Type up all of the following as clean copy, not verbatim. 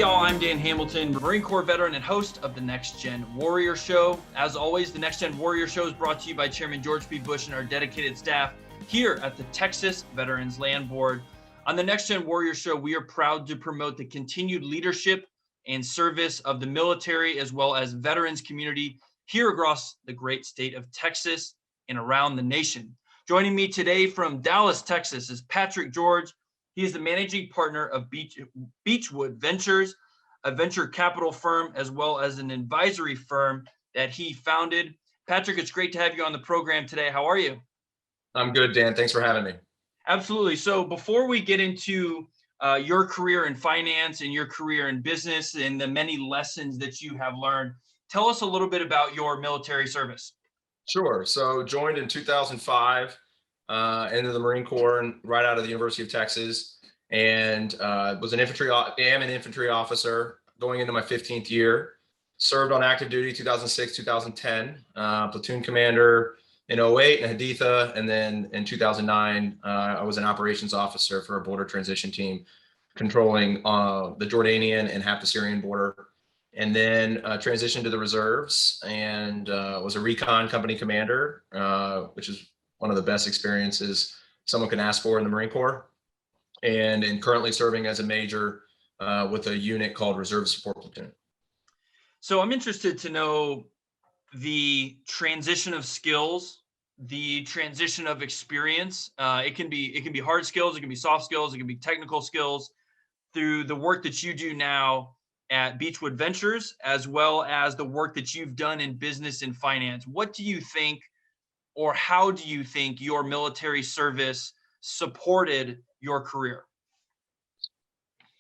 y'all, I'm Dan Hamilton, Marine Corps veteran and host of the Next Gen Warrior Show. As always, the Next Gen Warrior Show is brought to you by Chairman George P. Bush and our dedicated staff here at the Texas Veterans Land Board. On the Next Gen Warrior Show, we are proud to promote the continued leadership and service of the military as well as veterans community here across the great state of Texas and around the nation. Joining me today from Dallas, Texas is Patrick George. He is the managing partner of Beachwood Ventures, a venture capital firm, as well as an advisory firm that he founded. Patrick, it's great to have you on the program today. How are you? I'm good, Dan. Thanks for having me. Absolutely. So before we get into your career in finance and your career in business and the many lessons that you have learned, tell us a little bit about your military service. Sure. So joined in 2005. Into the Marine Corps and right out of the University of Texas, and was an infantry officer going into my 15th year. Served on active duty 2006, 2010, platoon commander in 08 in Haditha, and then in 2009 I was an operations officer for a border transition team controlling the Jordanian and half the Syrian border, and then transitioned to the reserves and was a recon company commander, which is one of the best experiences someone can ask for in the Marine Corps, and currently serving as a major with a unit called Reserve Support Platoon. So I'm interested to know the transition of skills, the transition of experience. It can be hard skills, it can be soft skills, it can be technical skills through the work that you do now at Beachwood Ventures, as well as the work that you've done in business and finance. What do you think, or how do you think your military service supported your career?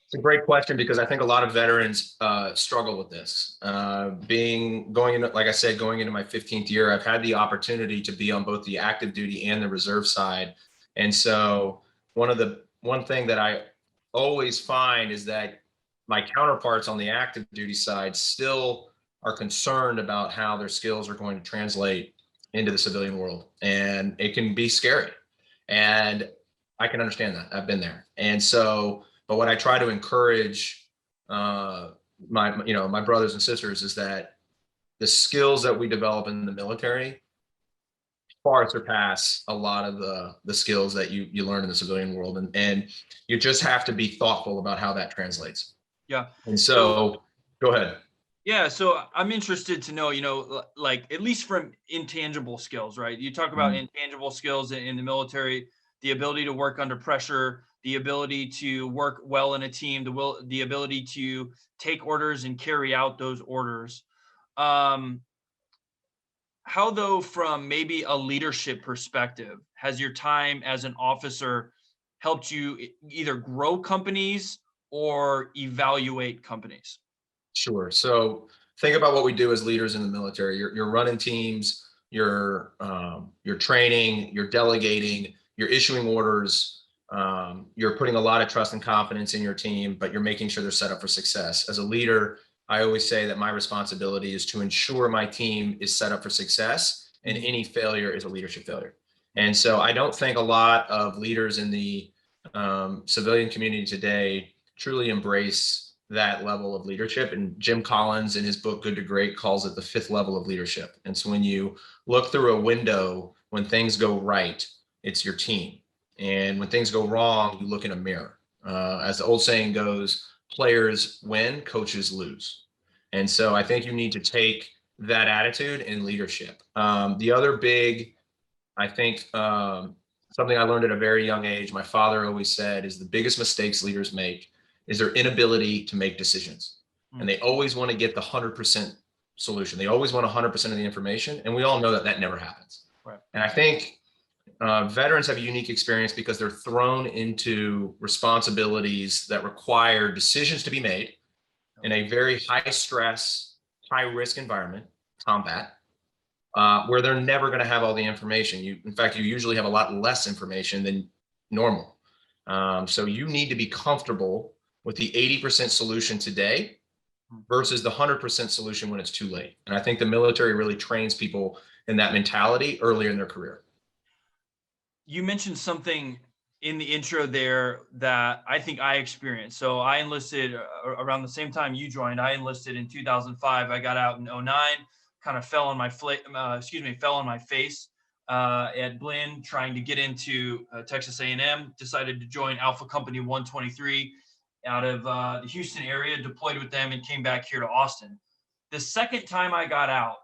It's a great question because I think a lot of veterans struggle with this. Going into my 15th year, I've had the opportunity to be on both the active duty and the reserve side. And so one thing that I always find is that my counterparts on the active duty side still are concerned about how their skills are going to translate into the civilian world, and it can be scary, and I can understand that. I've been there. And so, but what I try to encourage my brothers and sisters is that the skills that we develop in the military far surpass a lot of the skills that you learn in the civilian world, and you just have to be thoughtful about how that translates. Yeah. And so go ahead. Yeah, so I'm interested to know, like at least from intangible skills, right? You talk about intangible skills in the military, the ability to work under pressure, the ability to work well in a team, the ability to take orders and carry out those orders. How though, from maybe a leadership perspective, has your time as an officer helped you either grow companies or evaluate companies? Sure. So think about what we do as leaders in the military. You're running teams, you're training, you're delegating, you're issuing orders, you're putting a lot of trust and confidence in your team, but you're making sure they're set up for success. As a leader, I always say that my responsibility is to ensure my team is set up for success, and any failure is a leadership failure. And so I don't think a lot of leaders in the civilian community today truly embrace that level of leadership. And Jim Collins, in his book Good to Great, calls it the fifth level of leadership. And so when you look through a window, when things go right, it's your team. And when things go wrong, you look in a mirror. As the old saying goes, players win, coaches lose. And so I think you need to take that attitude in leadership. The other big, I think, something I learned at a very young age, my father always said, is the biggest mistakes leaders make is their inability to make decisions. And they always want to get the 100% solution. They always want 100% of the information. And we all know that never happens. Right. And I think veterans have a unique experience because they're thrown into responsibilities that require decisions to be made in a very high stress, high risk environment, combat, where they're never going to have all the information. In fact, you usually have a lot less information than normal. So you need to be comfortable with the 80% solution today versus the 100% solution when it's too late. And I think the military really trains people in that mentality earlier in their career. You mentioned something in the intro there that I think I experienced. So I enlisted around the same time you joined. I enlisted in 2005. I got out in '09. Kind of fell on my fell on my face at Blinn, trying to get into Texas A&M. Decided to join Alpha Company 123 out of the Houston area. Deployed with them and came back here to Austin. The second time I got out,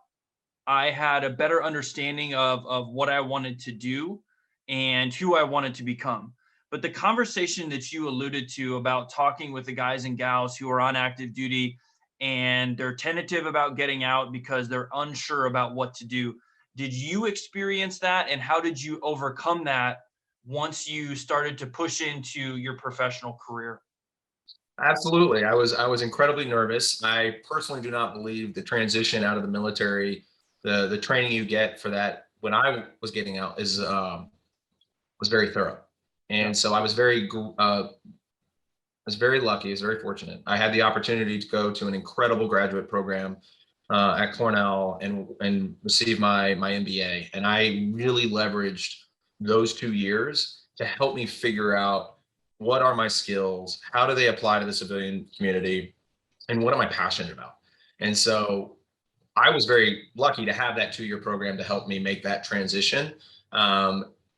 I had a better understanding of what I wanted to do and who I wanted to become. But the conversation that you alluded to about talking with the guys and gals who are on active duty and they're tentative about getting out because they're unsure about what to do. Did you experience that? And how did you overcome that once you started to push into your professional career? Absolutely. I was incredibly nervous. I personally do not believe the transition out of the military, the training you get for that when I was getting out is was very thorough. Yeah. And so I was very lucky, I was very fortunate. I had the opportunity to go to an incredible graduate program at Cornell and receive my MBA. And I really leveraged those 2 years to help me figure out what are my skills, how do they apply to the civilian community, and what am I passionate about. And so I was very lucky to have that 2 year program to help me make that transition.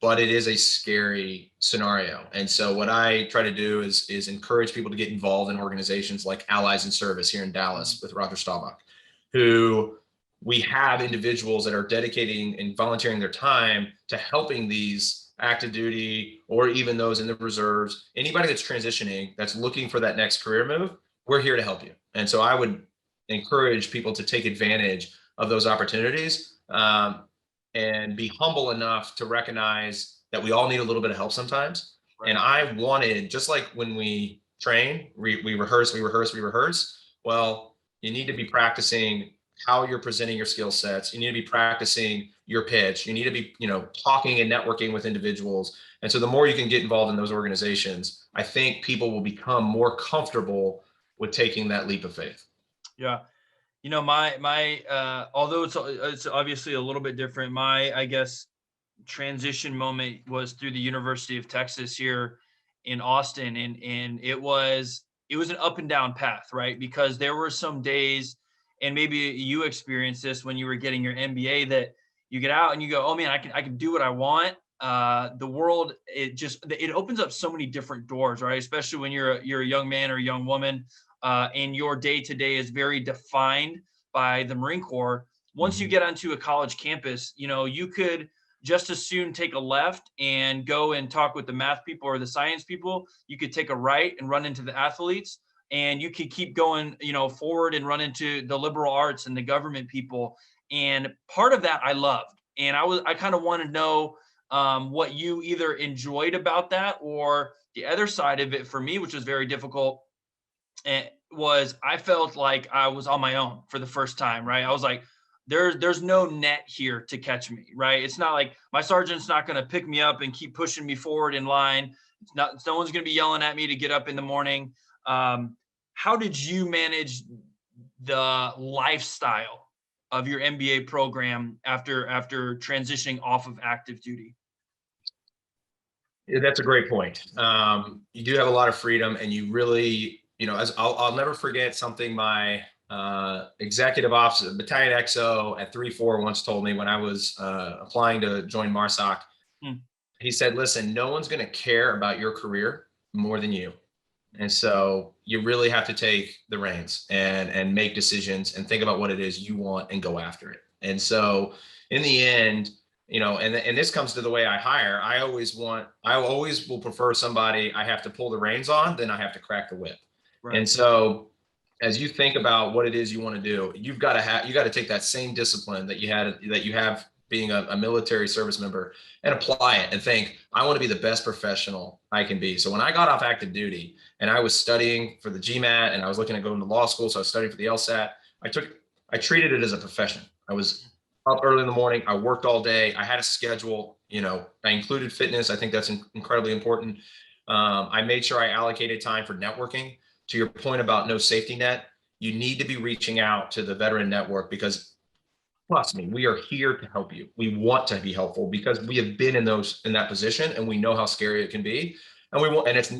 But it is a scary scenario. And so what I try to do is encourage people to get involved in organizations like Allies in Service here in Dallas with Roger Staubach, who we have individuals that are dedicating and volunteering their time to helping these active duty or even those in the reserves, anybody that's transitioning, that's looking for that next career move, we're here to help you. And so I would encourage people to take advantage of those opportunities, and be humble enough to recognize that we all need a little bit of help sometimes. Right. And I wanted, just like when we train, we rehearse, we rehearse, we rehearse. Well, you need to be practicing how you're presenting your skill sets. You need to be practicing your pitch. You need to be, talking and networking with individuals. And so the more you can get involved in those organizations, I think people will become more comfortable with taking that leap of faith. Yeah. My although it's obviously a little bit different, my, I guess, transition moment was through the University of Texas here in Austin. And it was an up and down path, right? Because there were some days, and maybe you experienced this when you were getting your MBA, that you get out and you go, oh man, I can do what I want. The world, it opens up so many different doors, right? Especially when you're a young man or a young woman, and your day to day is very defined by the Marine Corps. Once you get onto a college campus, you could just as soon take a left and go and talk with the math people or the science people. You could take a right and run into the athletes, and you could keep going, forward and run into the liberal arts and the government people. And part of that I loved, and I kind of want to know what you either enjoyed about that, or the other side of it for me, which was very difficult, and was I felt like I was on my own for the first time, right? I was like, there's no net here to catch me, right? It's not like my sergeant's not going to pick me up and keep pushing me forward in line. No one's going to be yelling at me to get up in the morning. How did you manage the lifestyle of your MBA program after transitioning off of active duty? Yeah, that's a great point. You do have a lot of freedom, and you really, as I'll never forget something my executive officer, Battalion XO at 3-4 once told me when I was applying to join MARSOC. He said, listen, no one's going to care about your career more than you. And so you really have to take the reins and make decisions and think about what it is you want and go after it. And so in the end, and this comes to the way I hire, I always will prefer somebody I have to pull the reins on than I have to crack the whip. Right. And so as you think about what it is you want to do, you got to take that same discipline that you have being a military service member and apply it and think, I want to be the best professional I can be. So when I got off active duty and I was studying for the GMAT and I was looking at going to law school, so I was studying for the LSAT, I treated it as a profession. I was up early in the morning. I worked all day. I had a schedule, I included fitness. I think that's incredibly important. I made sure I allocated time for networking. To your point about no safety net, you need to be reaching out to the veteran network, because trust me, we are here to help you. We want to be helpful because we have been in that position and we know how scary it can be. And we want, and it's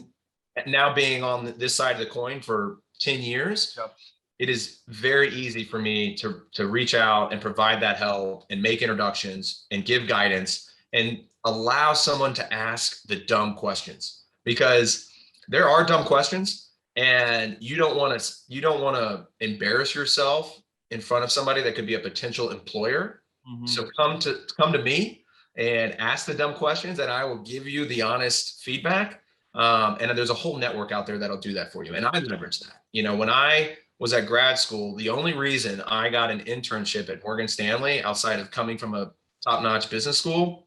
now being on this side of the coin for 10 years. Yep. It is very easy for me to reach out and provide that help and make introductions and give guidance and allow someone to ask the dumb questions, because there are dumb questions and you don't want to embarrass yourself in front of somebody that could be a potential employer. Mm-hmm. So come to me and ask the dumb questions, and I will give you the honest feedback. And there's a whole network out there that'll do that for you. And I leverage that. When I was at grad school, the only reason I got an internship at Morgan Stanley outside of coming from a top-notch business school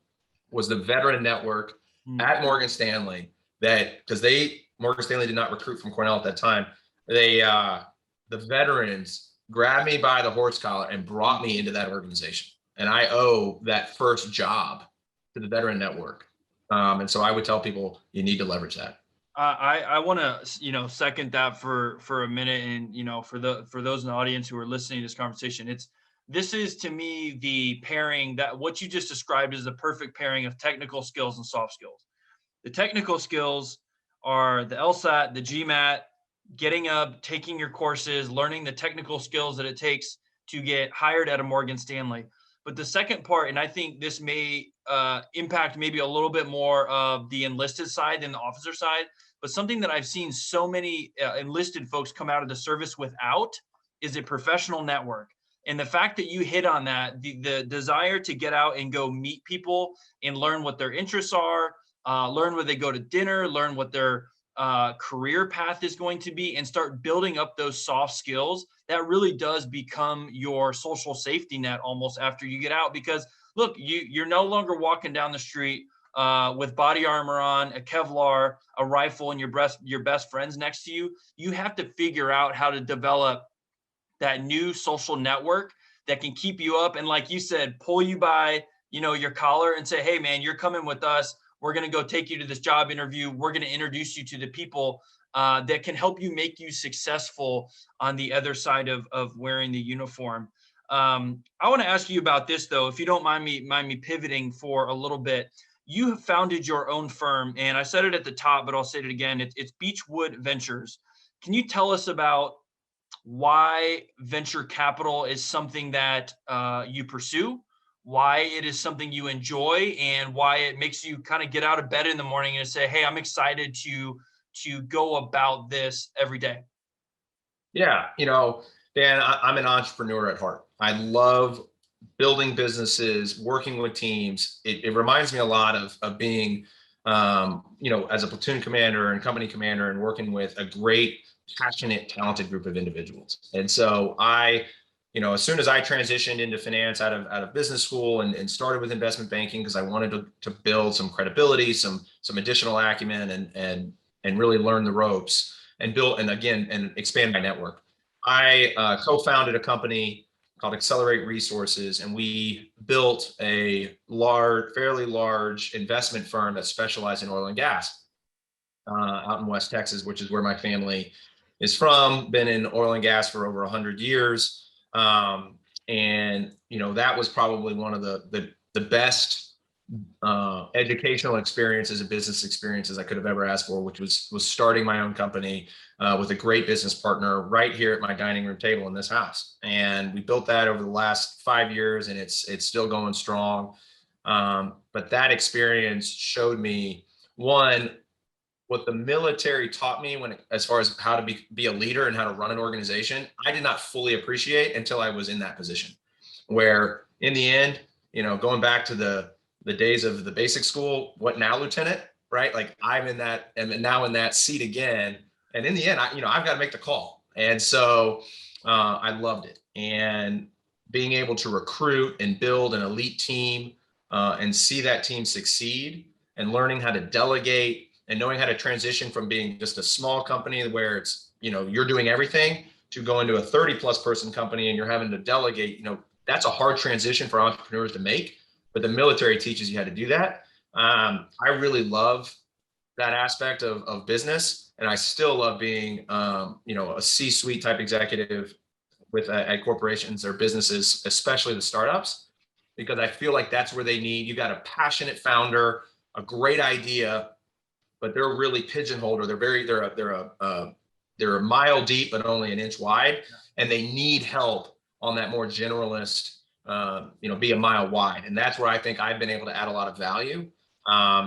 was the veteran network at Morgan Stanley. Because Morgan Stanley did not recruit from Cornell at that time. The veterans grabbed me by the horse collar and brought me into that organization. And I owe that first job to the veteran network. And so I would tell people, you need to leverage that. I want to, second that for a minute. And, for those in the audience who are listening to this conversation, this is to me, the pairing that what you just described is the perfect pairing of technical skills and soft skills. The technical skills are the LSAT, the GMAT, getting up, taking your courses, learning the technical skills that it takes to get hired at a Morgan Stanley. But the second part, and I think this may impact maybe a little bit more of the enlisted side than the officer side, but something that I've seen so many enlisted folks come out of the service without is a professional network. And the fact that you hit on that, the desire to get out and go meet people and learn what their interests are, learn where they go to dinner, learn what their career path is going to be, and start building up those soft skills, that really does become your social safety net almost after you get out. Because look, you're no longer walking down the street with body armor on, a Kevlar, a rifle, and your best friends next to you. You have to figure out how to develop that new social network that can keep you up. And like you said, pull you by, your collar and say, hey man, you're coming with us. We're going to go take you to this job interview. We're going to introduce you to the people that can help you make you successful on the other side of wearing the uniform. I want to ask you about this though, if you don't mind me pivoting for a little bit. You have founded your own firm, and I said it at the top, but I'll say it again. It's Beachwood Ventures. Can you tell us about why venture capital is something that you pursue, why it is something you enjoy, and why it makes you kind of get out of bed in the morning and say, hey, I'm excited to go about this every day? Yeah, Dan, I'm an entrepreneur at heart. I love building businesses, working with teams. It reminds me a lot of being, as a platoon commander and company commander and working with a great, passionate, talented group of individuals. And so as soon as I transitioned into finance out of business school and started with investment banking, because I wanted to build some credibility, some additional acumen and really learn the ropes and expand my network. I co-founded a company called Accelerate Resources, and we built a fairly large investment firm that specialized in oil and gas out in West Texas, which is where my family is from. Been in oil and gas for over 100 years. That was probably one of the best educational experiences and business experiences I could have ever asked for, which was starting my own company with a great business partner right here at my dining room table in this house. And we built that over the last 5 years, and it's still going strong. But that experience showed me, one, what the military taught me as far as how to be a leader and how to run an organization, I did not fully appreciate until I was in that position, where in the end, going back to the days of the basic school, what now, Lieutenant, right? Like I'm now in that seat again. And in the end, I've got to make the call. And so I loved it. And being able to recruit and build an elite team and see that team succeed, and learning how to delegate and knowing how to transition from being just a small company where it's, you're doing everything, to going to a 30+ person company and you're having to delegate, that's a hard transition for entrepreneurs to make, but the military teaches you how to do that. I really love that aspect of business, and I still love being, a C-suite type executive, at corporations or businesses, especially the startups, because I feel like that's where they need, you got a passionate founder, a great idea, but they're really pigeonholed, or they're a mile deep but only an inch wide, and they need help on that more generalist, be a mile wide. And that's where I think I've been able to add a lot of value,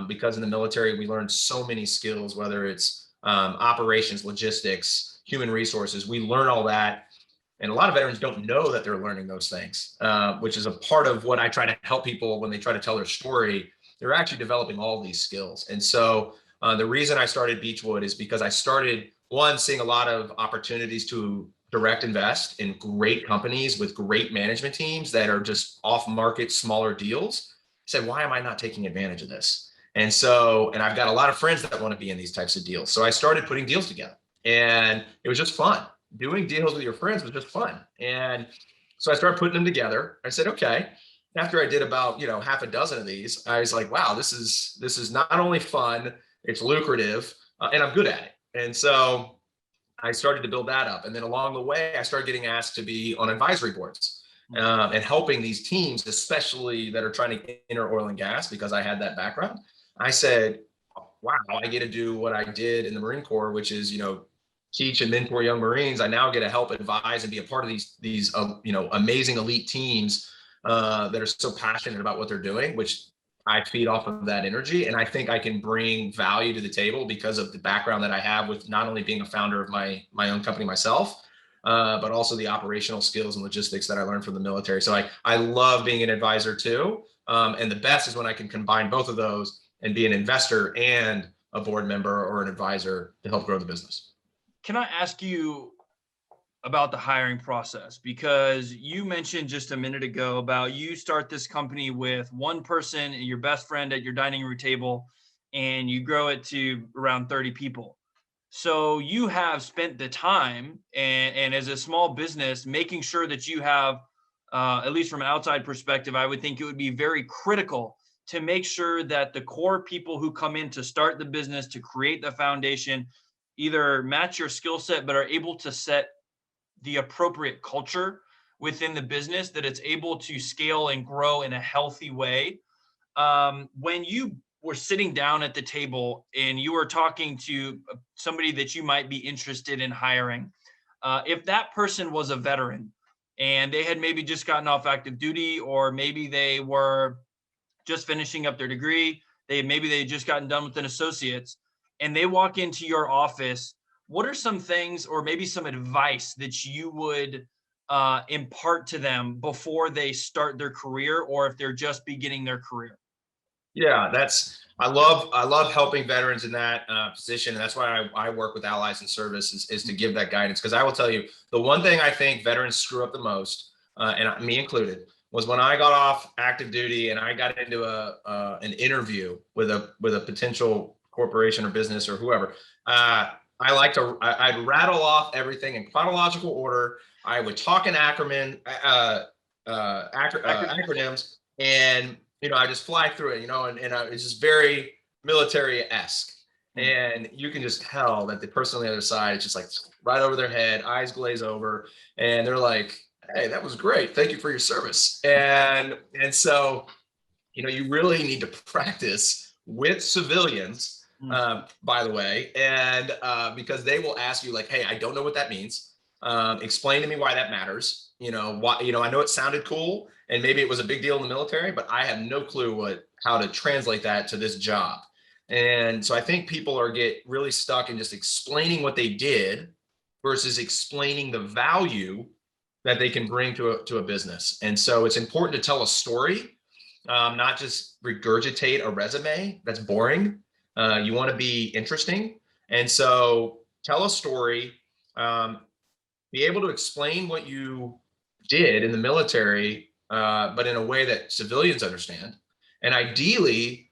because in the military we learned so many skills, whether it's operations, logistics, human resources. We learn all that. And a lot of veterans don't know that they're learning those things, which is a part of what I try to help people when they try to tell their story. They're actually developing all these skills. And so the reason I started Beachwood is because I started, one, seeing a lot of opportunities to direct invest in great companies with great management teams that are just off market, smaller deals. I said, why am I not taking advantage of this? And I've got a lot of friends that want to be in these types of deals. So I started putting deals together, and it was just fun. Doing deals with your friends was just fun. And so I started putting them together. I said, okay. After I did about, half a dozen of these, I was like, wow, this is not only fun, it's lucrative, and I'm good at it. And so I started to build that up. And then along the way, I started getting asked to be on advisory boards, and helping these teams, especially that are trying to enter oil and gas, because I had that background. I said, wow, I get to do what I did in the Marine Corps, which is, teach and mentor young Marines. I now get to help advise and be a part of these amazing elite teams that are so passionate about what they're doing, which I feed off of that energy. And I think I can bring value to the table because of the background that I have with not only being a founder of my own company myself, but also the operational skills and logistics that I learned from the military. So I love being an advisor too. And the best is when I can combine both of those and be an investor and a board member or an advisor to help grow the business. Can I ask you about the hiring process? Because you mentioned just a minute ago about you start this company with one person, your best friend at your dining room table, and you grow it to around 30 people. So you have spent the time and as a small business, making sure that you have, at least from an outside perspective, I would think it would be very critical to make sure that the core people who come in to start the business, to create the foundation, either match your skill set, but are able to set the appropriate culture within the business that it's able to scale and grow in a healthy way. When you were sitting down at the table and you were talking to somebody that you might be interested in hiring, if that person was a veteran and they had maybe just gotten off active duty, or maybe they were just finishing up their degree, maybe they had just gotten done with an associate's, and they walk into your office, what are some things or maybe some advice that you would impart to them before they start their career, or if they're just beginning their career? Yeah, I love helping veterans in that position, and that's why I work with allies in service is to give that guidance. Because I will tell you, the one thing I think veterans screw up the most, and me included, was when I got off active duty and I got into an interview with a potential corporation or business or whoever. I'd rattle off everything in chronological order. I would talk in acronyms, and I just fly through it, and it's just very military-esque. And you can just tell that the person on the other side, it's just like right over their head, eyes glaze over, and they're like, hey, that was great. Thank you for your service. And so, you really need to practice with civilians, by the way, and because they will ask you like, hey, I don't know what that means. Explain to me why that matters. Why, I know it sounded cool and maybe it was a big deal in the military, but I have no clue how to translate that to this job. And so I think people get really stuck in just explaining what they did versus explaining the value that they can bring to a business. And so it's important to tell a story, not just regurgitate a resume that's boring. You want to be interesting. And so tell a story, be able to explain what you did in the military, but in a way that civilians understand. And ideally,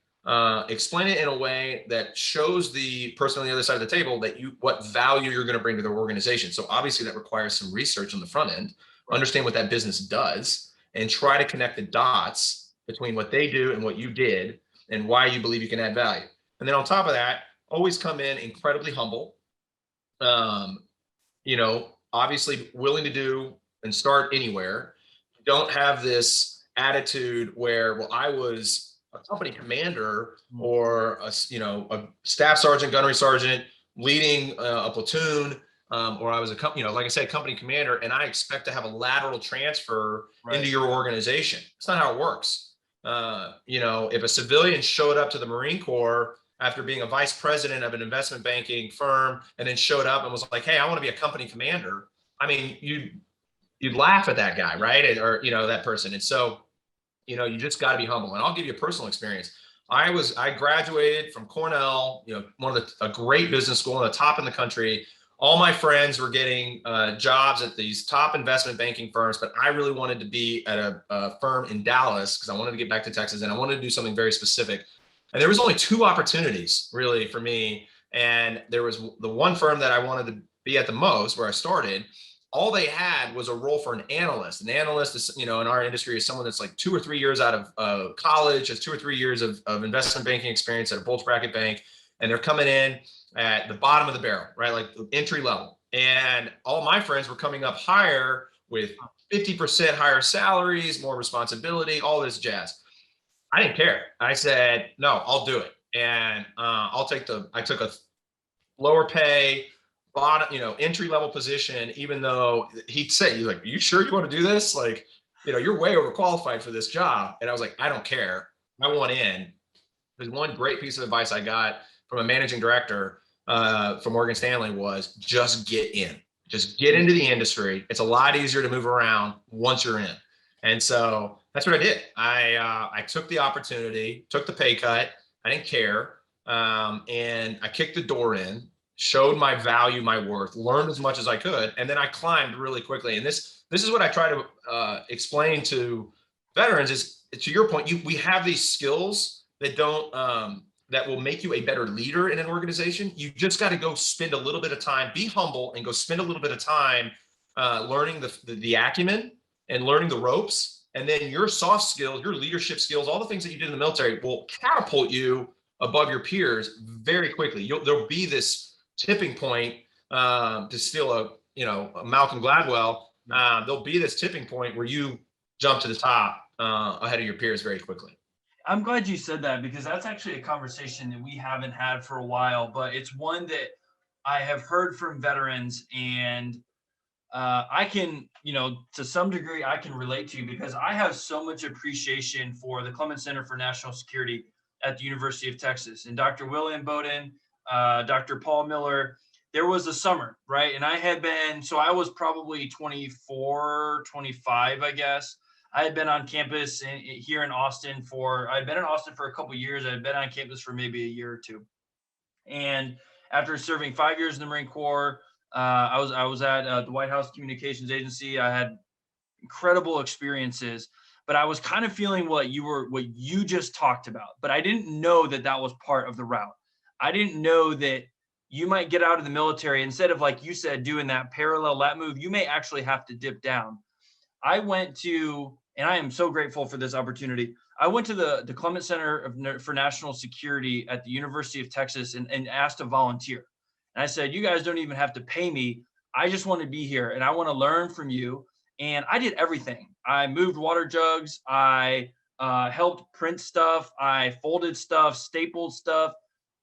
explain it in a way that shows the person on the other side of the table what value you're going to bring to their organization. So obviously that requires some research on the front end, understand what that business does, and try to connect the dots between what they do and what you did and why you believe you can add value. And then on top of that, always come in incredibly humble, obviously willing to do and start anywhere. Don't have this attitude where, well, I was a company commander or a staff sergeant, gunnery sergeant leading a platoon, or I was a company, like I said, company commander, and I expect to have a lateral transfer into your organization. It's not how it works. If a civilian showed up to the Marine Corps after being a vice president of an investment banking firm and then showed up and was like, hey, I want to be a company commander, I mean, you'd laugh at that guy, right? Or that person. And so, you just got to be humble. And I'll give you a personal experience. I graduated from Cornell, a great business school, on the top in the country. All my friends were getting jobs at these top investment banking firms, but I really wanted to be at a firm in Dallas because I wanted to get back to Texas and I wanted to do something very specific. And there was only two opportunities really for me. And there was the one firm that I wanted to be at the most, where I started. All they had was a role for an analyst. An analyst is, in our industry, is someone that's like 2 or 3 years out of college, has 2 or 3 years of investment banking experience at a bulge bracket bank, and they're coming in at the bottom of the barrel, right? Like entry level. And all my friends were coming up higher with 50% higher salaries, more responsibility, all this jazz. I didn't care. I said, no, I'll do it. And I took a lower pay, bottom, entry level position, even though he'd say, "You like, you sure you want to do this? Like, you're way overqualified for this job." And I was like, I don't care. I want in. There's one great piece of advice I got from a managing director from Morgan Stanley was just get in. Just get into the industry. It's a lot easier to move around once you're in. And so that's what I did. I took the opportunity, took the pay cut. I didn't care. And I kicked the door in, showed my value, my worth, learned as much as I could, and then I climbed really quickly. And this is what I try to explain to veterans is, to your point, we have these skills that don't that will make you a better leader in an organization. You just got to go spend a little bit of time, be humble, and go spend a little bit of time learning the acumen and learning the ropes. And then your soft skills, your leadership skills, all the things that you did in the military will catapult you above your peers very quickly. There'll be this tipping point, to steal a Malcolm Gladwell. There'll be this tipping point where you jump to the top ahead of your peers very quickly. I'm glad you said that, because that's actually a conversation that we haven't had for a while, but it's one that I have heard from veterans, and I can, to some degree, I can relate to, because I have so much appreciation for the Clements Center for National Security at the University of Texas, and Dr. William Bowden, Dr. Paul Miller. There was a summer, right? And I was probably 24, 25, I guess. I had been on campus here in Austin I'd been in Austin for a couple of years. I had been on campus for maybe a year or two. And after serving 5 years in the Marine Corps, I was at the White House Communications Agency. I had incredible experiences, but I was kind of feeling what you just talked about, but I didn't know that was part of the route. I didn't know that you might get out of the military, instead of, like you said, doing that parallel lat move, you may actually have to dip down. I went to, and I am so grateful for this opportunity, I went to the Clements Center for National Security at the University of Texas and asked to volunteer. And I said, you guys don't even have to pay me. I just want to be here and I want to learn from you. And I did everything. I moved water jugs. I helped print stuff. I folded stuff, stapled stuff.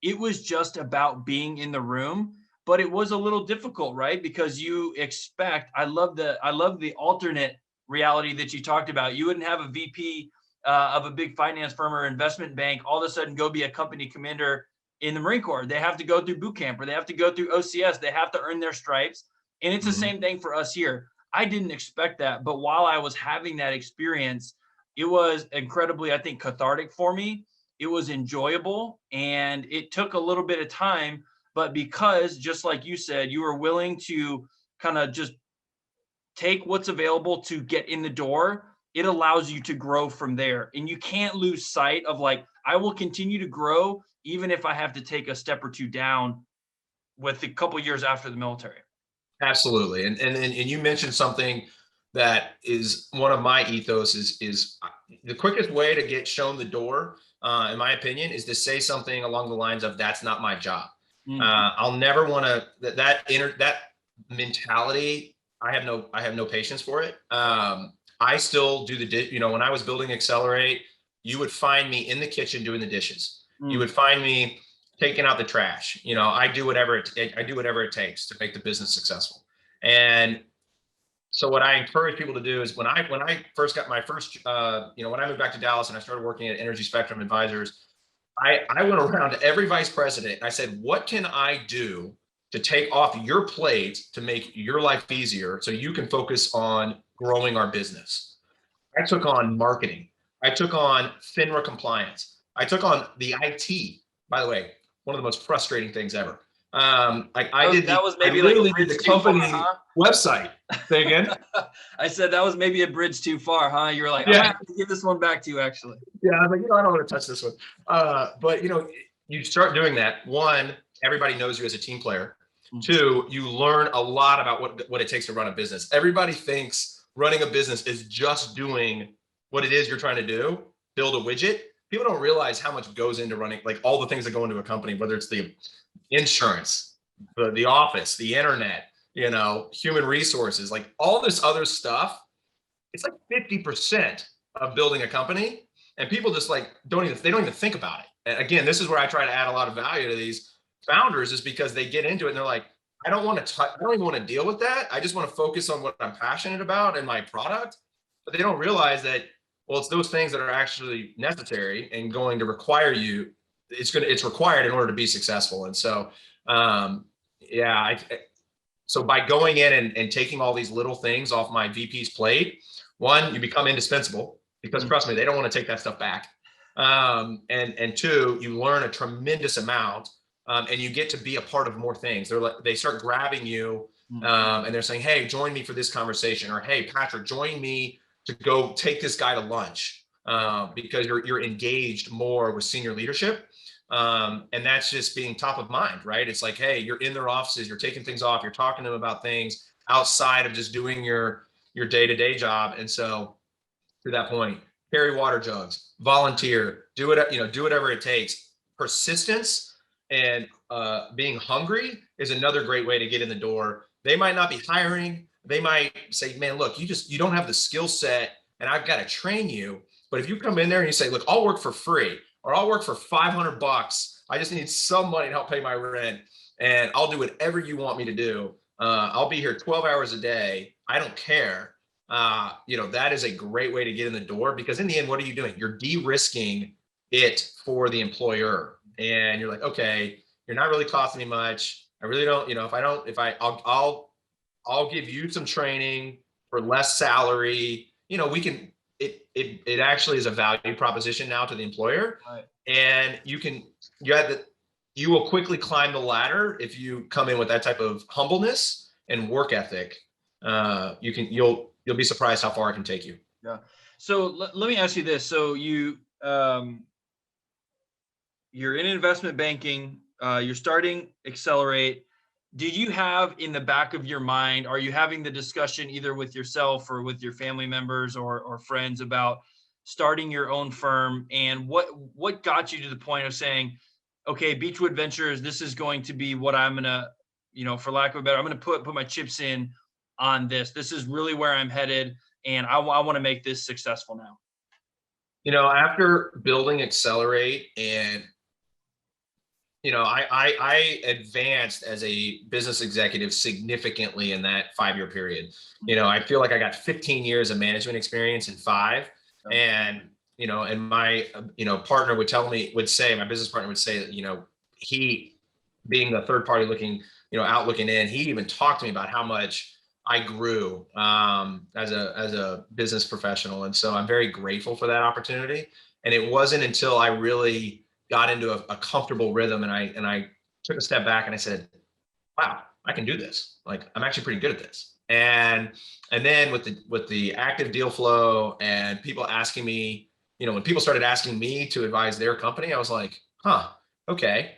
It was just about being in the room, but it was a little difficult, right? Because you expect, I love the alternate reality that you talked about. You wouldn't have a VP of a big finance firm or investment bank all of a sudden go be a company commander in the Marine Corps. They have to go through boot camp, or they have to go through OCS. They have to earn their stripes. And it's the same thing for us here. I didn't expect that, but while I was having that experience, it was incredibly, I think, cathartic for me. It was enjoyable, and it took a little bit of time, but because, just like you said, you were willing to kind of just take what's available to get in the door, it allows you to grow from there. And you can't lose sight of, like, I will continue to grow even if I have to take a step or two down with a couple years after the military. Absolutely. And you mentioned something that is one of my ethos is the quickest way to get shown the door, in my opinion, is to say something along the lines of, that's not my job. I'll never want to, that mentality, I have no patience for it. I still do when I was building Accelerate, you would find me in the kitchen doing the dishes. You would find me taking out the trash. I do whatever it takes to make the business successful. And so what I encourage people to do is when I first got my first, when I moved back to Dallas and I started working at Energy Spectrum Advisors, I went around to every vice president and I said, what can I do to take off your plate to make your life easier so you can focus on growing our business? I took on marketing. I took on FINRA compliance. I took on the IT, by the way, one of the most frustrating things ever. I literally did the company website. Say again? I said that was maybe a bridge too far, huh? You were like, yeah. I'm gonna have to give this one back to you, actually. Yeah, I was like, I don't want to touch this one. But you start doing that. One, everybody knows you as a team player. Two, you learn a lot about what it takes to run a business. Everybody thinks running a business is just doing what it is you're trying to do, build a widget. People don't realize how much goes into running, like all the things that go into a company, whether it's the insurance, the office, the internet, human resources, like all this other stuff. It's like 50% of building a company, and people just like don't even think about it. And again, this is where I try to add a lot of value to these founders, is because they get into it and they're like, I don't even want to deal with that. I just want to focus on what I'm passionate about and my product. But they don't realize that, well, it's those things that are actually necessary and going to require you. It's required in order to be successful. And so, so by going in and taking all these little things off my VP's plate, one, you become indispensable because trust me, they don't want to take that stuff back. And two, you learn a tremendous amount, and you get to be a part of more things. They start grabbing you, and they're saying, hey, join me for this conversation, or hey, Patrick, join me to go take this guy to lunch, because you're engaged more with senior leadership. And that's just being top of mind, right? It's like, hey, you're in their offices, you're taking things off, you're talking to them about things outside of just doing your day-to-day job. And so to that point, carry water jugs, volunteer, do whatever it takes. Persistence and being hungry is another great way to get in the door. They might not be hiring. They might say, man, look, you don't have the skill set and I've got to train you. But if you come in there and you say, look, I'll work for free, or I'll work for $500. I just need some money to help pay my rent, and I'll do whatever you want me to do. I'll be here 12 hours a day. I don't care. That is a great way to get in the door, because in the end, what are you doing? You're de-risking it for the employer. And you're like, okay, you're not really costing me much. I really don't, I'll give you some training for less salary. It actually is a value proposition now to the employer. Right. And you will quickly climb the ladder if you come in with that type of humbleness and work ethic. You'll be surprised how far it can take you. Yeah. So let me ask you this. So you're in investment banking, you're starting Accelerate. Did you have in the back of your mind, are you having the discussion either with yourself or with your family members or friends about starting your own firm? And what got you to the point of saying, okay, Beachwood Ventures, this is going to be what I'm going to, for lack of a better, I'm going to put my chips in on this. This is really where I'm headed, and I want to make this successful now. After building Accelerate, and I advanced as a business executive significantly in that 5-year period. I feel like I got 15 years of management experience in 5. And, and my, partner would say, my business partner would say that, he being the third party looking in, he even talked to me about how much I grew as a business professional. And so I'm very grateful for that opportunity. And it wasn't until I really got into a comfortable rhythm and I took a step back and I said, wow, I can do this. Like, I'm actually pretty good at this. And then with the active deal flow and people asking me, when people started asking me to advise their company, I was like, okay.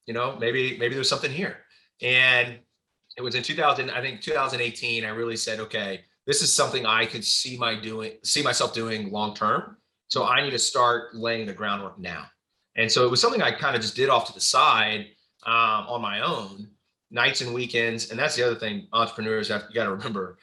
Maybe there's something here. And it was in 2018, I really said, okay, this is something I could see myself doing long-term. So I need to start laying the groundwork now. And so it was something I kind of just did off to the side on my own. nights and weekends. And that's the other thing entrepreneurs you got to remember.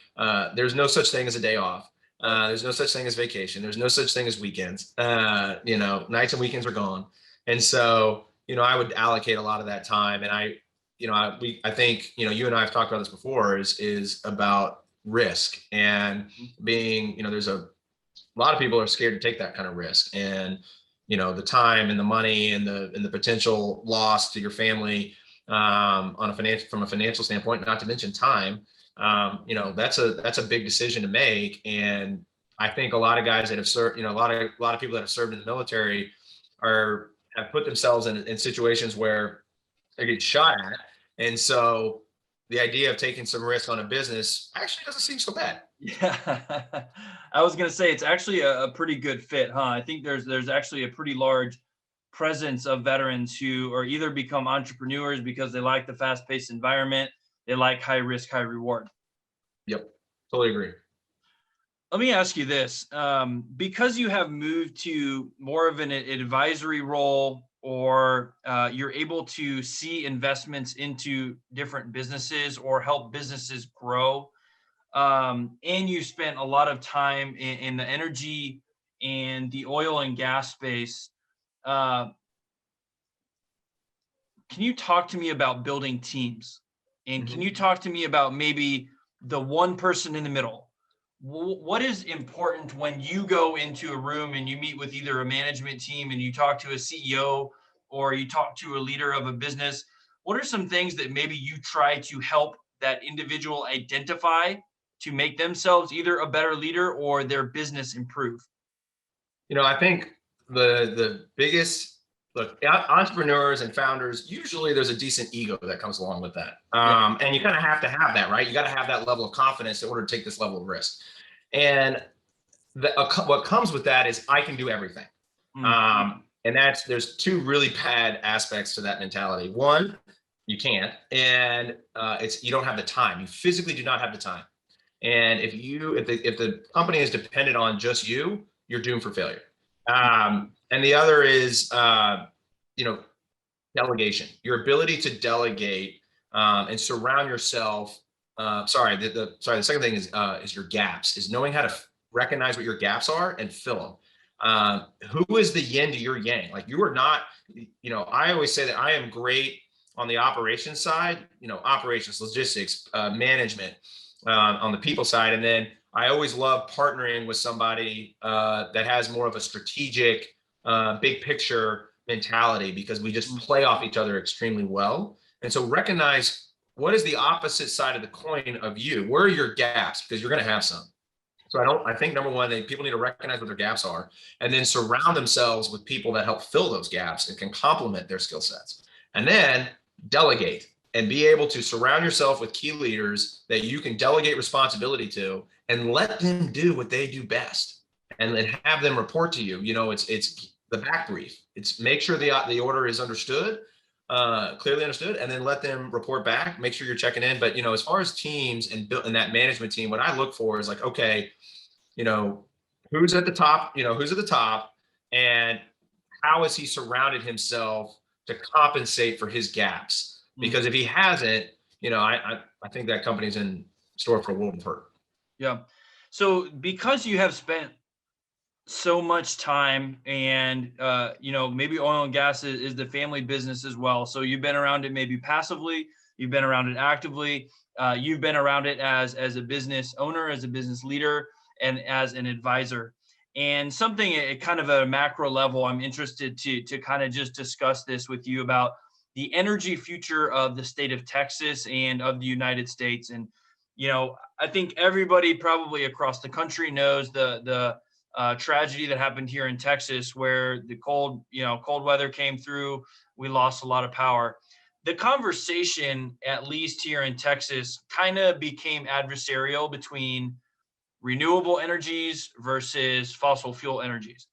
There's no such thing as a day off. There's no such thing as vacation. There's no such thing as weekends. Nights and weekends are gone. And so, I would allocate a lot of that time. And I think, you and I have talked about this before is about risk and being, there's a lot of people are scared to take that kind of risk, and the time and the money and the potential loss to your family from a financial standpoint, not to mention time. That's a big decision to make. And I think a lot of guys that have served, a lot of people that have served in the military have put themselves in situations where they get shot at. And so the idea of taking some risk on a business actually doesn't seem so bad. Yeah, I was gonna say it's actually a pretty good fit, huh? I think there's actually a pretty large presence of veterans who are either become entrepreneurs because they like the fast-paced environment, they like high risk, high reward. Yep, totally agree. Let me ask you this, because you have moved to more of an advisory role, or you're able to see investments into different businesses or help businesses grow, and you spent a lot of time in the energy and the oil and gas space. Uh, can you talk to me about building teams? And can you talk to me about maybe the one person in the middle? What is important when you go into a room and you meet with either a management team and you talk to a CEO or you talk to a leader of a business? What are some things that maybe you try to help that individual identify to make themselves either a better leader or their business improve? I think the biggest look, entrepreneurs and founders, usually there's a decent ego that comes along with that. And you kind of have to have that, right? You got to have that level of confidence in order to take this level of risk. And what comes with that is I can do everything. And there's two really bad aspects to that mentality. One, you can't, and you don't have the time. You physically do not have the time. And if the company is dependent on just you, you're doomed for failure. And the other is, delegation. Your ability to delegate and surround yourself. The second thing is your gaps. Is knowing how to recognize what your gaps are and fill them. Who is the yin to your yang? Like, you are not. I always say that I am great on the operations side. Operations, logistics, management. On the people side. And then I always love partnering with somebody that has more of a strategic, big picture mentality, because we just play off each other extremely well. And so recognize what is the opposite side of the coin of you. Where are your gaps? Because you're going to have some. So I think number one, people need to recognize what their gaps are, and then surround themselves with people that help fill those gaps and can complement their skill sets. And then delegate. And be able to surround yourself with key leaders that you can delegate responsibility to, and let them do what they do best, and then have them report to you. It's the back brief. It's make sure the order is understood, clearly understood, and then let them report back. Make sure you're checking in. But as far as teams and that management team, what I look for is like, okay, who's at the top? Who's at the top, and how has he surrounded himself to compensate for his gaps? Because if he hasn't, I think that company's in store for a world of hurt. Yeah. So because you have spent so much time, and maybe oil and gas is the family business as well. So you've been around it maybe passively, you've been around it actively, you've been around it as a business owner, as a business leader, and as an advisor. And something at kind of a macro level, I'm interested to kind of just discuss this with you about the energy future of the state of Texas and of the United States. And, I think everybody probably across the country knows the tragedy that happened here in Texas, where the cold weather came through. We lost a lot of power. The conversation, at least here in Texas, kind of became adversarial between renewable energies versus fossil fuel energies.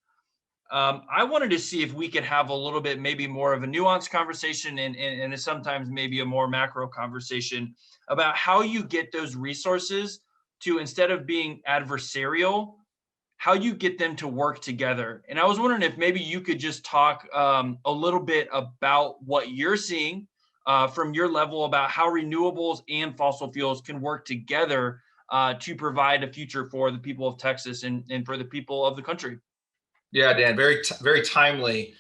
I wanted to see if we could have a little bit, maybe more of a nuanced conversation, and sometimes maybe a more macro conversation about how you get those resources to, instead of being adversarial, how you get them to work together. And I was wondering if maybe you could just talk a little bit about what you're seeing from your level about how renewables and fossil fuels can work together to provide a future for the people of Texas and for the people of the country. Yeah, Dan, very timely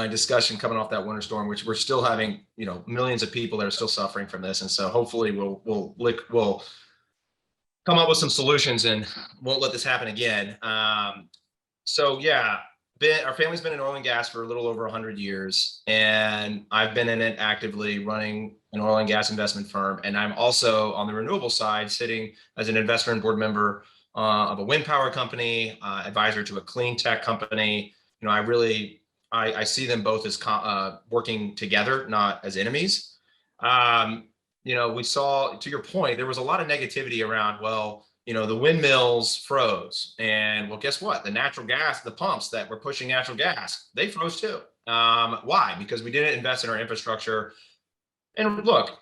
discussion coming off that winter storm, which we're still having, millions of people that are still suffering from this. And so hopefully we'll come up with some solutions and won't let this happen again. So yeah, our family's been in oil and gas for a little over 100 years, and I've been in it actively running an oil and gas investment firm. And I'm also on the renewable side, sitting as an investor and board member of a wind power company, advisor to a clean tech company. I see them both as working together, not as enemies. We saw, to your point, there was a lot of negativity around, well, the windmills froze, and well, guess what? The natural gas, the pumps that were pushing natural gas, they froze too. Why? Because we didn't invest in our infrastructure. And look,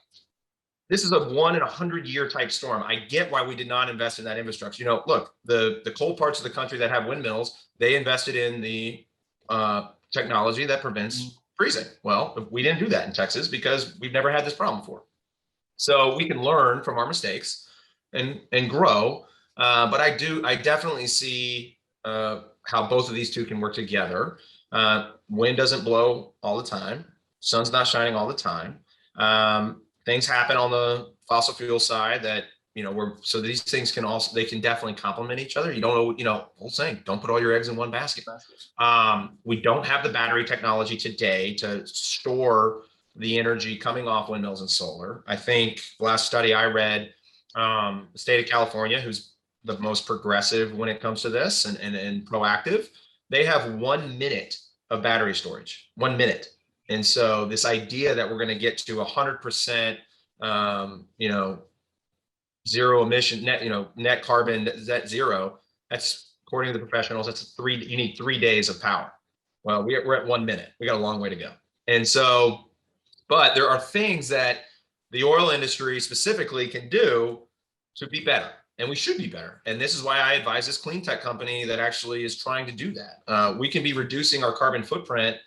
this is a 1 in 100 year type storm. I get why we did not invest in that infrastructure. Look, the cold parts of the country that have windmills, they invested in the technology that prevents freezing. Well, we didn't do that in Texas because we've never had this problem before. So we can learn from our mistakes and grow. But I definitely see how both of these two can work together. Wind doesn't blow all the time. Sun's not shining all the time. Things happen on the fossil fuel side that, so these things they can definitely complement each other. You don't know, old saying, don't put all your eggs in one basket. We don't have the battery technology today to store the energy coming off windmills and solar. I think the last study I read, the state of California, who's the most progressive when it comes to this and proactive, they have 1 minute of battery storage, 1 minute. And so this idea that we're going to get to 100%, zero emission net carbon net zero, that's, according to the professionals, you need 3 days of power. Well, we're at 1 minute. We got a long way to go. And so, but there are things that the oil industry specifically can do to be better, and we should be better. And this is why I advise this clean tech company that actually is trying to do that. We can be reducing our carbon footprint.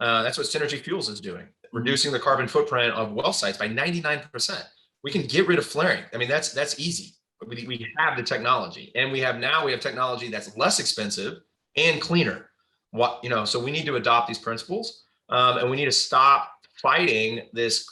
That's what Synergy Fuels is doing, reducing the carbon footprint of well sites by 99%. We can get rid of flaring. I mean, that's easy. We have the technology, and we have technology that's less expensive and cleaner. So we need to adopt these principles, and we need to stop fighting this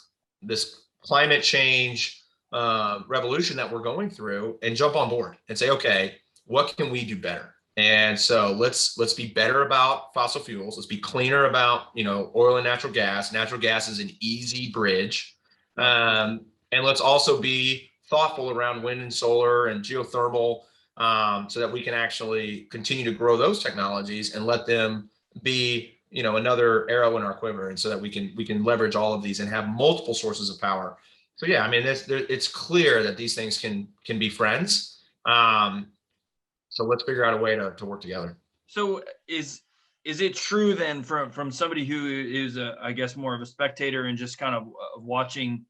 climate change revolution that we're going through, and jump on board and say, okay, what can we do better? And so let's be better about fossil fuels. Let's be cleaner about oil and natural gas. Natural gas is an easy bridge, and let's also be thoughtful around wind and solar and geothermal, so that we can actually continue to grow those technologies and let them be another arrow in our quiver, and so that we can leverage all of these and have multiple sources of power. So yeah, I mean, it's clear that these things can be friends. So let's figure out a way to work together. So is it true then, from somebody who is I guess more of a spectator and just kind of watching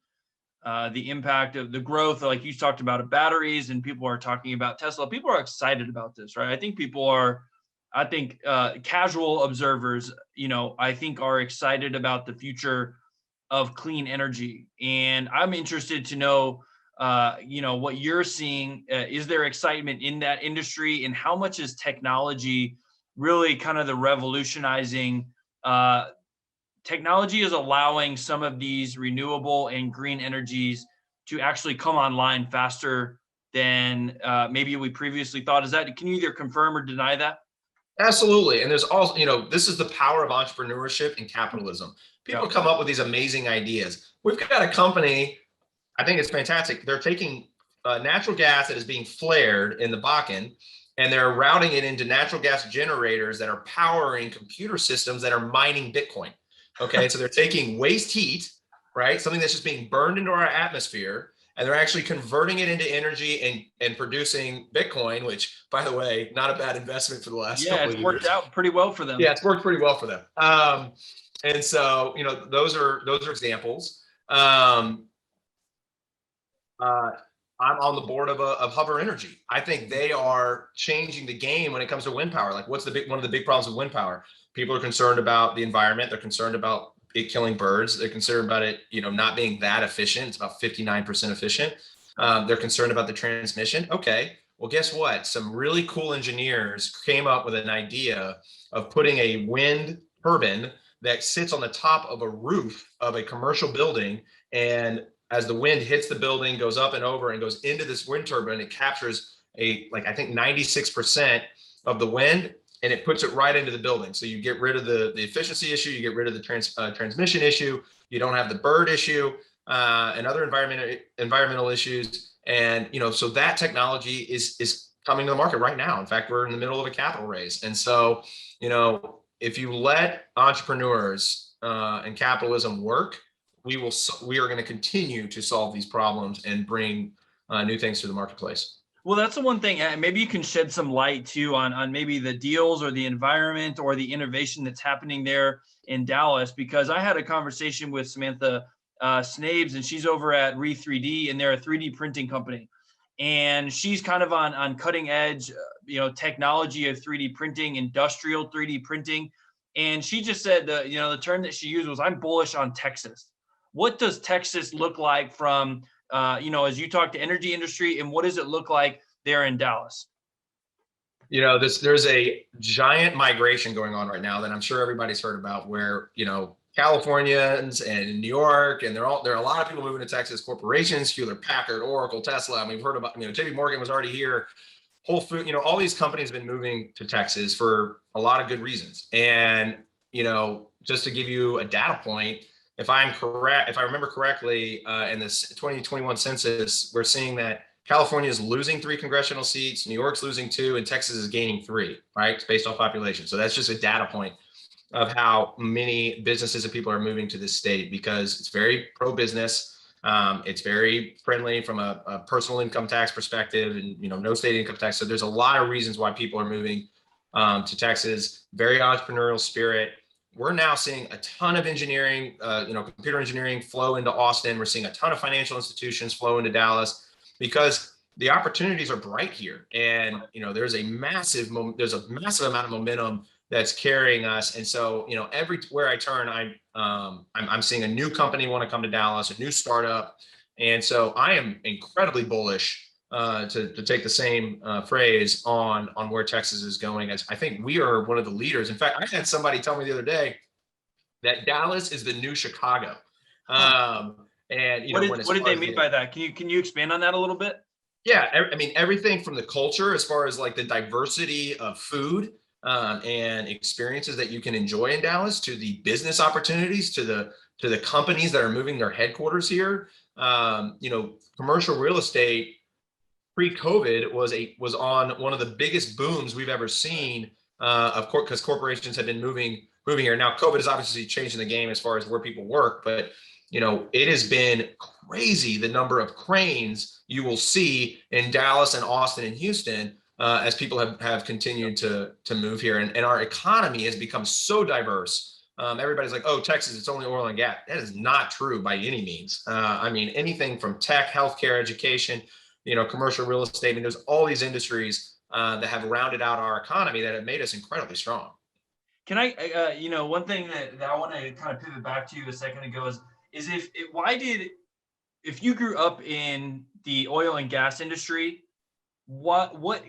the impact of the growth, like you talked about, of batteries, and people are talking about Tesla, people are excited about this, right? I think casual observers, I think are excited about the future of clean energy. And I'm interested to know, what you're seeing. Is there excitement in that industry, and how much is technology really kind of the revolutionizing technology is allowing some of these renewable and green energies to actually come online faster than maybe we previously thought? Can you either confirm or deny that? Absolutely. And there's also, this is the power of entrepreneurship and capitalism. People come up with these amazing ideas. We've got a company, I think it's fantastic. They're taking natural gas that is being flared in the Bakken, and they're routing it into natural gas generators that are powering computer systems that are mining Bitcoin. Okay, so they're taking waste heat, right? Something that's just being burned into our atmosphere, and they're actually converting it into energy and producing Bitcoin, which, by the way, not a bad investment for the last couple of years. Yeah, it's worked out pretty well for them. Yeah, it's worked pretty well for them. And so, those are examples. I'm on the board of Hover Energy. I think they are changing the game when it comes to wind power. Like, what's one of the big problems with wind power? People are concerned about the environment. They're concerned about it killing birds. They're concerned about it, not being that efficient. It's about 59% efficient. They're concerned about the transmission. Okay, well, guess what? Some really cool engineers came up with an idea of putting a wind turbine that sits on the top of a roof of a commercial building. And as the wind hits the building, goes up and over and goes into this wind turbine, it captures I think 96% of the wind, and it puts it right into the building. So you get rid of the efficiency issue, you get rid of the transmission issue, you don't have the bird issue, and other environmental issues. And, so that technology is coming to the market right now. In fact, we're in the middle of a capital raise. And so, if you let entrepreneurs and capitalism work, we are going to continue to solve these problems and bring new things to the marketplace. Well, that's the one thing. Maybe you can shed some light too on maybe the deals or the environment or the innovation that's happening there in Dallas, because I had a conversation with Samantha Snabes, and she's over at Re3D, and they're a 3D printing company. And she's kind of on cutting edge, technology of 3D printing, industrial 3D printing. And she just said the term that she used was, I'm bullish on Texas. What does Texas look like from as you talk to energy industry, and what does it look like there in Dallas? There's a giant migration going on right now that I'm sure everybody's heard about, where, Californians and New York, and there are a lot of people moving to Texas, corporations, Hewlett Packard, Oracle, Tesla. I mean, we've heard about, JP Morgan was already here, Whole Food, all these companies have been moving to Texas for a lot of good reasons. And, just to give you a data point, if I remember correctly, in this 2021 census, we're seeing that California is losing 3 congressional seats, New York's losing 2, and Texas is gaining 3, right? It's based on population. So that's just a data point of how many businesses and people are moving to this state, because it's very pro-business. It's very friendly from a personal income tax perspective, and, no state income tax. So there's a lot of reasons why people are moving to Texas. Very entrepreneurial spirit. We're now seeing a ton of engineering, computer engineering flow into Austin. We're seeing a ton of financial institutions flow into Dallas, because the opportunities are bright here. And, there's a massive amount of momentum that's carrying us. And so, everywhere I turn, I'm seeing a new company want to come to Dallas, a new startup. And so I am incredibly bullish, to take the same phrase on where Texas is going. As I think we are one of the leaders. In fact, I had somebody tell me the other day that Dallas is the new Chicago. And what did they mean by that? Can you expand on that a little bit? Yeah, I mean, everything from the culture, as far as like the diversity of food and experiences that you can enjoy in Dallas, to the business opportunities, to the companies that are moving their headquarters here. Commercial real estate pre-COVID was on one of the biggest booms we've ever seen, of course, because corporations have been moving here. Now, COVID is obviously changing the game as far as where people work, but it has been crazy the number of cranes you will see in Dallas and Austin and Houston, as people have continued to move here, and our economy has become so diverse. Everybody's like, oh, Texas, it's only oil and gas. That is not true by any means. I mean, anything from tech, healthcare, education, commercial real estate. I mean, there's all these industries that have rounded out our economy that have made us incredibly strong. Can I, one thing that I want to kind of pivot back to a second ago is if you grew up in the oil and gas industry, what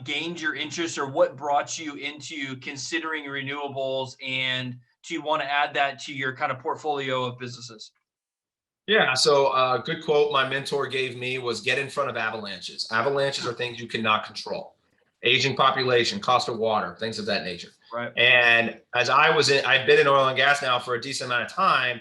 gained your interest, or what brought you into considering renewables and to want to add that to your kind of portfolio of businesses? Yeah, so a good quote my mentor gave me was, get in front of avalanches. Avalanches are things you cannot control. Aging population, cost of water, things of that nature. Right. And as I've been in oil and gas now for a decent amount of time.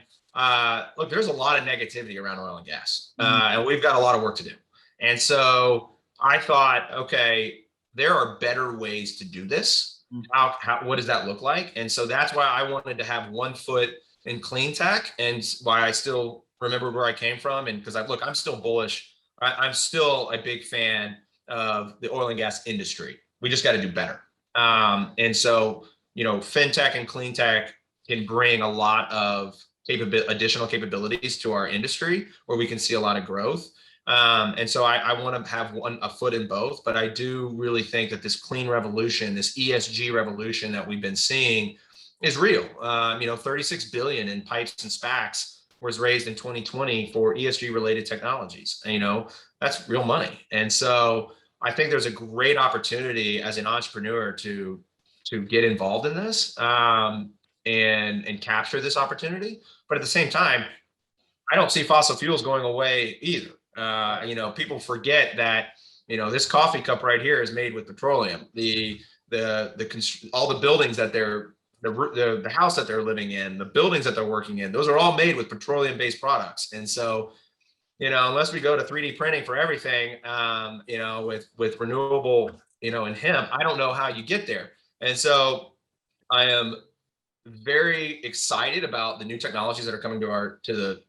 Look, there's a lot of negativity around oil and gas, and we've got a lot of work to do. And so I thought, okay, there are better ways to do this. What does that look like? And so that's why I wanted to have one foot in clean tech, and why I still remember where I came from. And because I'm still bullish. I'm still a big fan of the oil and gas industry. We just got to do better. And so, fintech and clean tech can bring a lot of additional capabilities to our industry, where we can see a lot of growth. And so I want to have a foot in both, but I do really think that this clean revolution, this ESG revolution that we've been seeing, is real. 36 billion in pipes and SPACs was raised in 2020 for ESG related technologies. And, that's real money. And so I think there's a great opportunity as an entrepreneur to get involved in this, and capture this opportunity. But at the same time, I don't see fossil fuels going away either. People forget that this coffee cup right here is made with petroleum. All the buildings that the house that they're living in, the buildings that they're working in, those are all made with petroleum-based products. And so, unless we go to 3D printing for everything, with renewable, and hemp, I don't know how you get there. And so I am very excited about the new technologies that are coming to the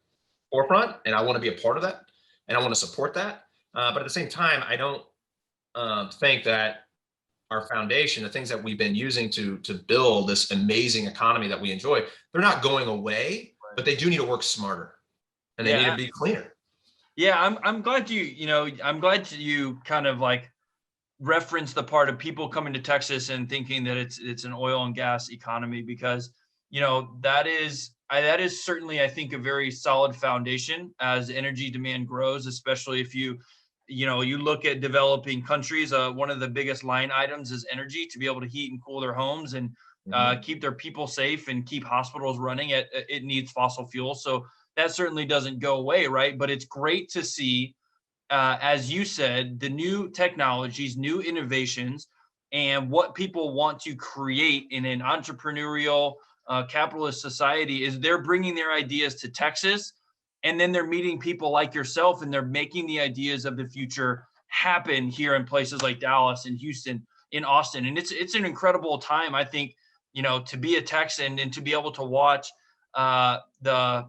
forefront, and I want to be a part of that, and I want to support that. But at the same time, I don't think that our foundation, the things that we've been using to build this amazing economy that we enjoy, they're not going away, but they do need to work smarter, and they need to be cleaner. Yeah, I'm glad I'm glad you kind of like reference the part of people coming to Texas and thinking that it's an oil and gas economy, because that is certainly, I think, a very solid foundation as energy demand grows, especially if you look at developing countries. One of the biggest line items is energy, to be able to heat and cool their homes and keep their people safe and keep hospitals running. It needs fossil fuel, so that certainly doesn't go away, right? But it's great to see, as you said, the new technologies, new innovations, and what people want to create in an entrepreneurial, capitalist society is they're bringing their ideas to Texas, and then they're meeting people like yourself, and they're making the ideas of the future happen here in places like Dallas and Houston, in Austin. And it's an incredible time, I think, to be a Texan and to be able to watch the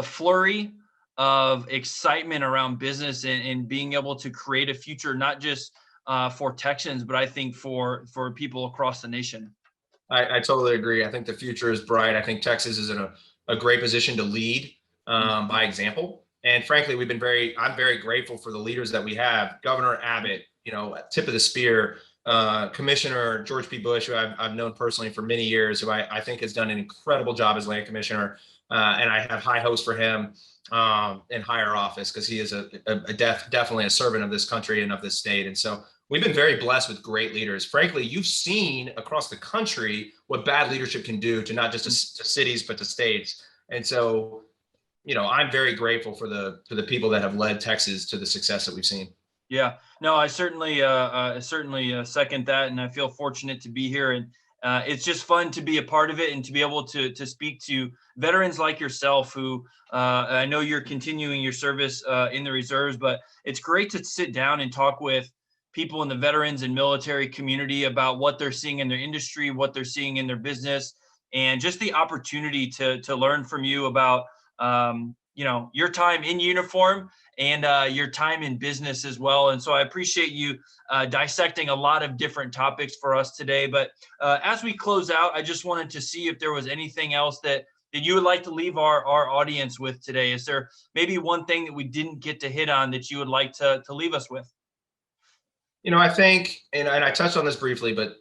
flurry of excitement around business, and being able to create a future, not just for Texans, but I think for people across the nation. I totally agree. I think the future is bright. I think Texas is in a great position to lead by example. And frankly, I'm very grateful for the leaders that we have. Governor Abbott, tip of the spear. Commissioner George P. Bush, who I've known personally for many years, who I think has done an incredible job as land commissioner. And I have high hopes for him in higher office, because he is definitely a servant of this country and of this state. And so we've been very blessed with great leaders. Frankly, you've seen across the country what bad leadership can do to not just to cities, but to states. And so, I'm very grateful for the people that have led Texas to the success that we've seen. Yeah, no, I certainly second that, and I feel fortunate to be here. And it's just fun to be a part of it, and to be able to speak to veterans like yourself, who I know you're continuing your service in the reserves, but it's great to sit down and talk with people in the veterans and military community about what they're seeing in their industry, what they're seeing in their business, and just the opportunity to learn from you about your time in uniform and your time in business as well. And so I appreciate you dissecting a lot of different topics for us today. But as we close out, I just wanted to see if there was anything else that you would like to leave our audience with today. Is there maybe one thing that we didn't get to hit on that you would like to leave us with? I think, and I touched on this briefly, but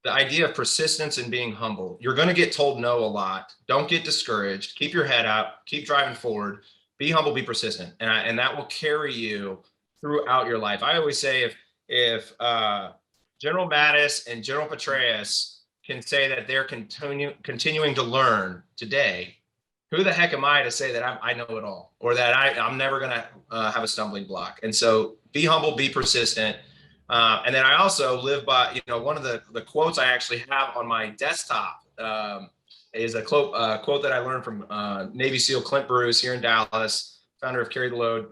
the idea of persistence and being humble. You're going to get told no a lot. Don't get discouraged. Keep your head up. Keep driving forward. Be humble. Be persistent, and that will carry you throughout your life. I always say, if General Mattis and General Petraeus can say that they're continuing to learn today, who the heck am I to say that I know it all, or that I'm never going to have a stumbling block? And so, be humble. Be persistent. And then I also live by, one of the quotes I actually have on my desktop is a quote that I learned from Navy SEAL Clint Bruce here in Dallas, founder of Carry the Load,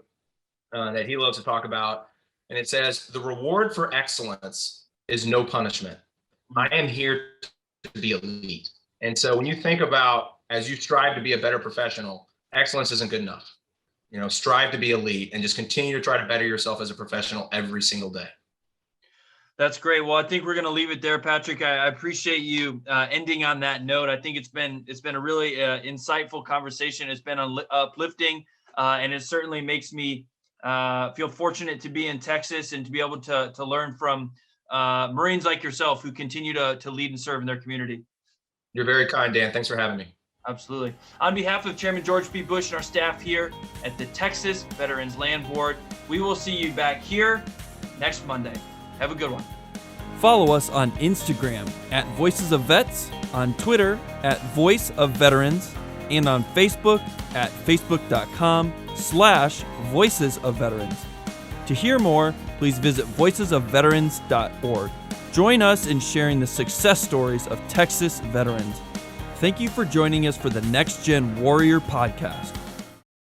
that he loves to talk about. And it says, "The reward for excellence is no punishment. I am here to be elite." And so when you think about, as you strive to be a better professional, excellence isn't good enough. Strive to be elite, and just continue to try to better yourself as a professional every single day. That's great. Well, I think we're going to leave it there, Patrick. I appreciate you ending on that note. I think it's been a really insightful conversation. It's been uplifting, and it certainly makes me feel fortunate to be in Texas and to be able to learn from Marines like yourself, who continue to lead and serve in their community. You're very kind, Dan. Thanks for having me. Absolutely. On behalf of Chairman George P. Bush and our staff here at the Texas Veterans Land Board, we will see you back here next Monday. Have a good one. Follow us on Instagram at Voices of Vets, on Twitter at Voice of Veterans, and on Facebook at facebook.com/Voices of Veterans. To hear more, please visit voicesofveterans.org. Join us in sharing the success stories of Texas veterans. Thank you for joining us for the Next Gen Warrior podcast.